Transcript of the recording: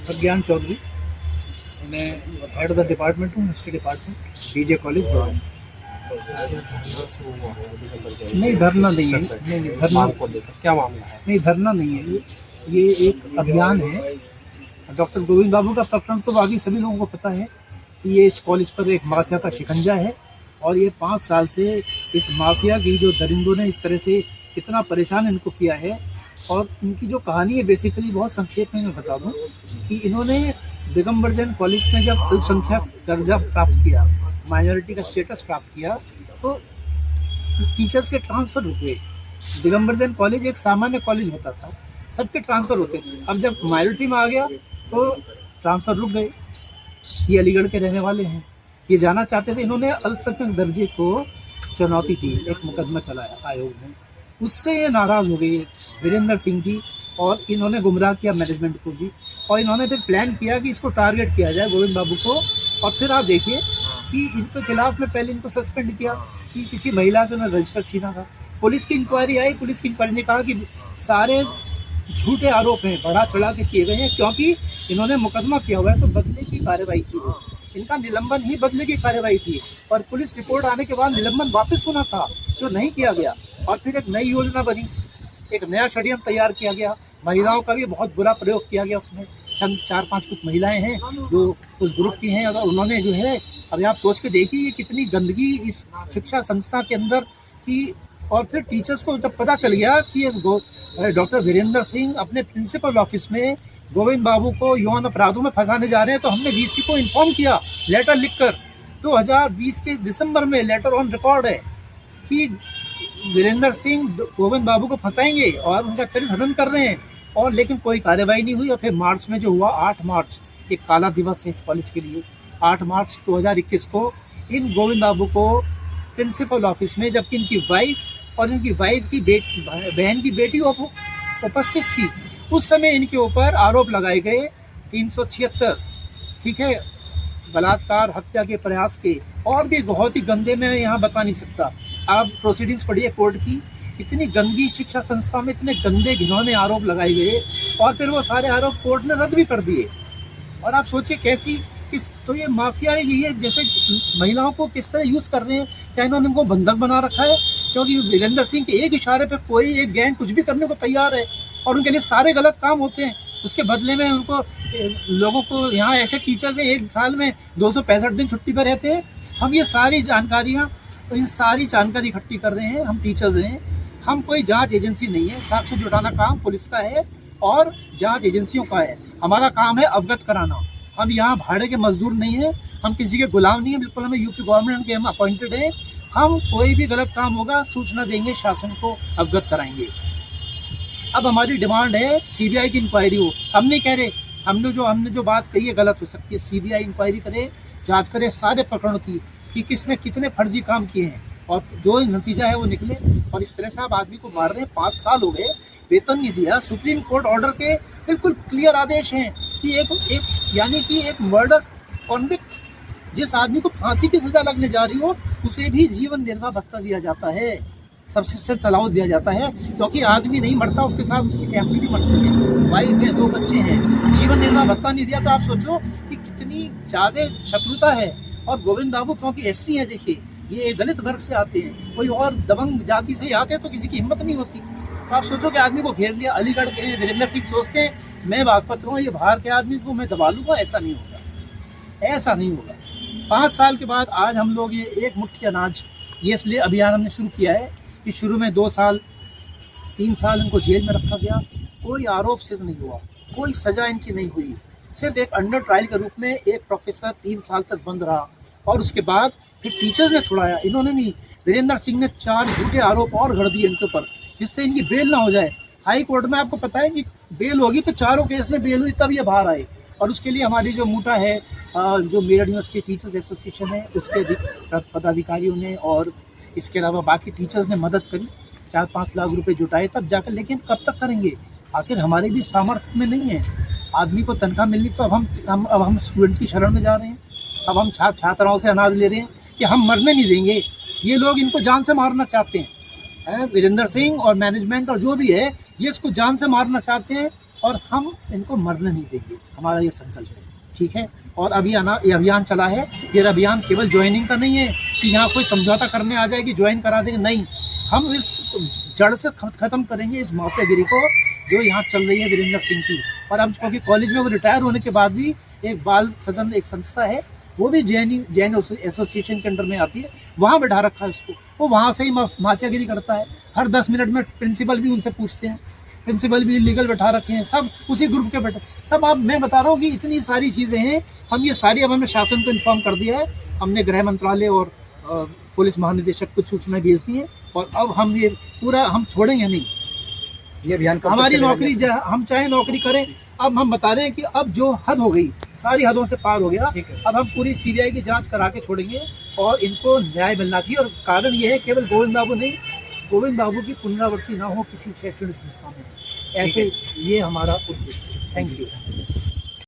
प्रज्ञान चौधरी, मैं head of the department हूँ, history department, बीजे college Badauni. नहीं, धरना नहीं है। नहीं, धरना को लेकर क्या मामला है? नहीं, धरना नहीं है। ये एक अभियान है। डॉक्टर गोविंद बाबू का प्रकरण तो बाकी सभी लोगों को पता है कि ये इस कॉलेज पर एक माफिया का शिकंजा है, और ये 5 साल से इस माफिया की जो दरिंदों ने इस तरह से इतना परेशान इनको किया है। और इनकी जो कहानी है बेसिकली बहुत संक्षेप में मैं बता दूं कि इन्होंने दिगंबर जैन कॉलेज में जब अल्पसंख्यक दर्जा प्राप्त किया, माइनॉरिटी का स्टेटस प्राप्त किया, तो टीचर्स के ट्रांसफर रुके। दिगंबर जैन कॉलेज एक सामान्य कॉलेज होता था, सबके ट्रांसफर होते थे। अब जब माइनॉरिटी में आ गया तो ट्रांसफर रुक गए। ये अलीगढ़ के रहने वाले हैं, ये जाना चाहते थे। इन्होंने अल्पसंख्यक दर्जे को चुनौती दी, एक मुकदमा चलाया आयोग ने, उससे ये नाराज हो गए वीरेंद्र सिंह जी, और इन्होंने गुमराह किया मैनेजमेंट को भी। और इन्होंने फिर प्लान किया कि इसको टारगेट किया जाए गोविंद बाबू को। और फिर आप देखिए कि इनके खिलाफ में पहले इनको सस्पेंड किया कि किसी महिला से उन्होंने रजिस्टर छीना था। पुलिस की इंक्वायरी आई, पुलिस की इंक्वायरी ने कहा कि सारे झूठे आरोप हैं, बढ़ा चढ़ा के किए गए हैं, क्योंकि इन्होंने मुकदमा किया हुआ है तो बदले की कार्रवाई की है। इनका निलंबन ही बदले की कार्रवाई थी, और पुलिस रिपोर्ट आने के बाद निलंबन वापस होना था, जो नहीं किया गया। और फिर एक नई योजना बनी, एक नया षड्यंत्र तैयार किया गया। महिलाओं का भी बहुत बुरा प्रयोग किया गया उसमें। 4-5 कुछ महिलाएं हैं जो उस ग्रुप की हैं, अगर उन्होंने जो है, अभी आप सोच के देखिए ये कितनी गंदगी इस शिक्षा संस्था के अंदर की। और फिर टीचर्स को जब पता चल गया कि डॉक्टर वीरेंद्र सिंह अपने प्रिंसिपल ऑफिस में गोविंद बाबू को यौन अपराधों में फंसाने जा रहे हैं, तो हमने वीसी को इन्फॉर्म किया लेटर लिखकर। 2020 के दिसंबर में लेटर ऑन रिकॉर्ड है कि वीरेंद्र सिंह गोविंद बाबू को फंसाएंगे और उनका चरित्र हनन कर रहे हैं, और लेकिन कोई कार्रवाई नहीं हुई। और फिर मार्च में जो हुआ, 8 मार्च एक काला दिवस है इस कॉलेज के लिए, 8 मार्च 2021 को इन गोविंद बाबू को प्रिंसिपल ऑफिस में, जबकि इनकी वाइफ और इनकी वाइफ की बहन की बेटी उपस्थित थी, उस समय इनके ऊपर आरोप लगाए गए 376, ठीक है, बलात्कार, हत्या के प्रयास के, और भी बहुत ही गंदे, मैं यहाँ बता नहीं सकता। आप प्रोसीडिंग्स पढ़िए कोर्ट की, इतनी गंदगी शिक्षा संस्था में, इतने गंदे घिनौने आरोप लगाए गए, और फिर वो सारे आरोप कोर्ट ने रद्द भी कर दिए। और आप सोचिए कैसी तो ये माफिया है, ये जैसे महिलाओं को किस तरह यूज कर रहे हैं। क्या इन्होंने उनको बंधक बना रखा है? क्योंकि वीरेंद्र सिंह के एक इशारे पे कोई एक गैंग कुछ भी करने को तैयार है, और उनके लिए सारे गलत काम होते हैं। उसके बदले में उनको, लोगों को, यहाँ ऐसे टीचर्स हैं 1 साल में 265 दिन छुट्टी पर रहते हैं। हम ये सारी जानकारियाँ, तो इन सारी जानकारी इकट्ठी कर रहे हैं। हम टीचर्स हैं, हम कोई जांच एजेंसी नहीं है। साक्ष्य जुटाना काम पुलिस का है और जांच एजेंसियों का है। हमारा काम है अवगत कराना। हम यहाँ भाड़े के मजदूर नहीं है, हम किसी के गुलाम नहीं है, बिल्कुल हमें यूपी गवर्नमेंट के हम अपॉइंटेड हैं। हम कोई भी गलत काम होगा सूचना देंगे, शासन को अवगत कराएंगे। अब हमारी डिमांड है सीबीआई की इंक्वायरी हो। हम नहीं कह रहे, हमने जो बात कही है गलत हो सकती है। सीबीआई इंक्वायरी करे, जांच करे सारे प्रकरणों की कि किसने कितने फर्जी काम किए हैं, और जो नतीजा है वो निकले। और इस तरह से आप आदमी को मार रहे हैं, 5 साल हो गए, वेतन नहीं दिया। सुप्रीम कोर्ट ऑर्डर के बिल्कुल क्लियर आदेश हैं कि एक मर्डर कॉन्विक्ट, जिस आदमी को फांसी की सजा लगने जा रही हो, उसे भी जीवन निर्वाह भत्ता दिया जाता है, सब्सिस्टेंस अलाउंस दिया जाता है। क्योंकि आदमी नहीं मरता, उसके साथ उसकी फैमिली भी मरती है, वाइफ है, 2 बच्चे हैं, जीवन निर्वाह भत्ता नहीं दिया। तो आप सोचो कि कितनी ज्यादा शत्रुता है। और गोविंद बाबू क्योंकि एससी है, देखिए ये दलित वर्ग से आते हैं, कोई और दबंग जाति से ही आते हैं तो किसी की हिम्मत नहीं होती। तो आप सोचो कि आदमी को घेर लिया। अलीगढ़ के वीरेंद्र सिंह सोचते हैं मैं बागपत हूँ, ये बाहर के आदमी को मैं दबा लूंगा। ऐसा नहीं होगा, ऐसा नहीं होगा। 5 साल के बाद आज हम लोग ये एक मुट्ठी अनाज, ये इसलिए अभियान हमने शुरू किया है कि शुरू में 2 साल 3 साल इनको जेल में रखा गया, कोई आरोप सिद्ध नहीं हुआ, कोई सजा इनकी नहीं हुई। सिर्फ एक अंडर ट्रायल के रूप में एक प्रोफेसर 3 साल तक बंद रहा, और उसके बाद फिर टीचर्स ने छुड़ाया। इन्होंने नहीं, वीरेंद्र सिंह ने 4 झूठे आरोप और गढ़ दिए इनके ऊपर, जिससे इनकी बेल ना हो जाए। हाई कोर्ट में आपको पता है कि बेल होगी तो 4 केस में बेल हुई तब ये बाहर आए। और उसके लिए हमारी जो मूटा है, जो मेरठ यूनिवर्सिटी टीचर्स एसोसिएशन है, उसके पदाधिकारियों ने और इसके अलावा बाकी टीचर्स ने मदद करी, 4-5 लाख रुपए जुटाए तब जाकर। लेकिन कब तक करेंगे? आखिर हमारे भी सामर्थ्य में नहीं है। आदमी को तनख्वाह मिलनी, तो अब हम स्टूडेंट्स की शरण में जा रहे हैं। अब हम छात्राओं से अनाज ले रहे हैं कि हम मरने नहीं देंगे। ये लोग इनको जान से मारना चाहते हैं, वीरेंद्र सिंह और मैनेजमेंट और जो भी है, ये इसको जान से मारना चाहते हैं। और हम इनको मरने नहीं देंगे, हमारा ये संकल्प है, ठीक है। और अभी ये अभियान चला है, ये अभियान केवल ज्वाइनिंग का नहीं है कि यहाँ कोई समझौता करने आ जाए कि ज्वाइन करा देंगे, नहीं, हम इस जड़ से खत्म करेंगे इस माफियागिरी को जो यहाँ चल रही है वीरेंद्र सिंह की। और अब क्योंकि कॉलेज में वो रिटायर होने के बाद भी एक बाल सदन एक संस्था है, वो भी जैन एसोसिएशन के अंडर में आती है, वहाँ बैठा रखा है उसको, वो वहाँ से ही माफियागिरी करता है। हर 10 मिनट में प्रिंसिपल भी उनसे पूछते हैं, प्रिंसिपल भी लीगल बैठा रखे हैं, सब उसी ग्रुप के बैठे सब। अब मैं बता रहा हूँ कि इतनी सारी चीज़ें हैं, हम ये सारी अब हमने शासन को इन्फॉर्म कर दिया है, हमने गृह मंत्रालय और पुलिस महानिदेशक को सूचना भेज दी है, और अब हम ये पूरा हम छोड़ेंगे नहीं ये अभियान। हमारी नौकरी हम चाहे नौकरी करें, अब हम बता रहे हैं कि अब जो हद हो गई, सारी हदों से पार हो गया, अब हम पूरी सीबीआई की जांच करा के छोड़ेंगे और इनको न्याय मिलना चाहिए। और कारण ये है केवल गोविंद बाबू नहीं, गोविंद बाबू की पुनरावृत्ति ना हो किसी शैक्षणिक संस्था में, ऐसे ये हमारा उद्देश्य है। Thank you.